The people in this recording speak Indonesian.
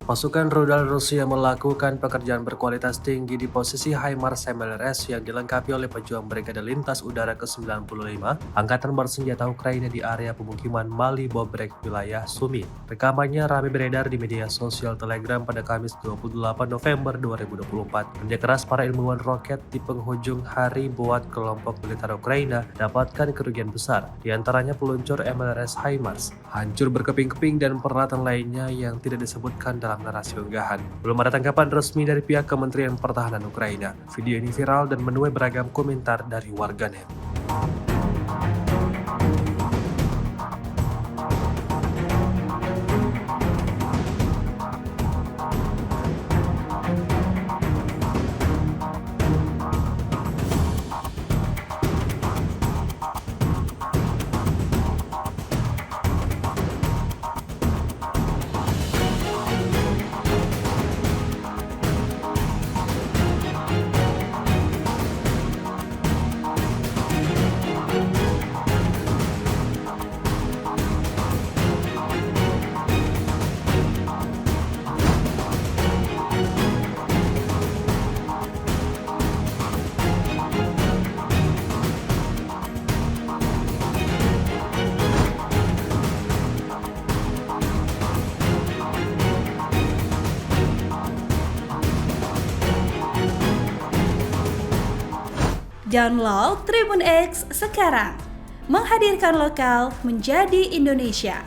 Pasukan rudal Rusia melakukan pekerjaan berkualitas tinggi di posisi HIMARS MLRS yang dilengkapi oleh pejuang Brigade Lintas Udara ke-95 Angkatan Bersenjata Ukraina di area pemukiman Mali Bobrek, wilayah Sumi. Rekamannya ramai beredar di media sosial Telegram pada Kamis 28 November 2024. Kerja keras para ilmuwan roket di penghujung hari buat kelompok militer Ukraina dapatkan kerugian besar, di antaranya peluncur MLRS HIMARS, hancur berkeping-keping dan peralatan lainnya yang tidak disebutkan dalam narasi unggahan. Belum ada tanggapan resmi dari pihak Kementerian Pertahanan Ukraina. Video ini viral dan menuai beragam komentar dari warganet. Download Tribun X sekarang, menghadirkan lokal menjadi Indonesia.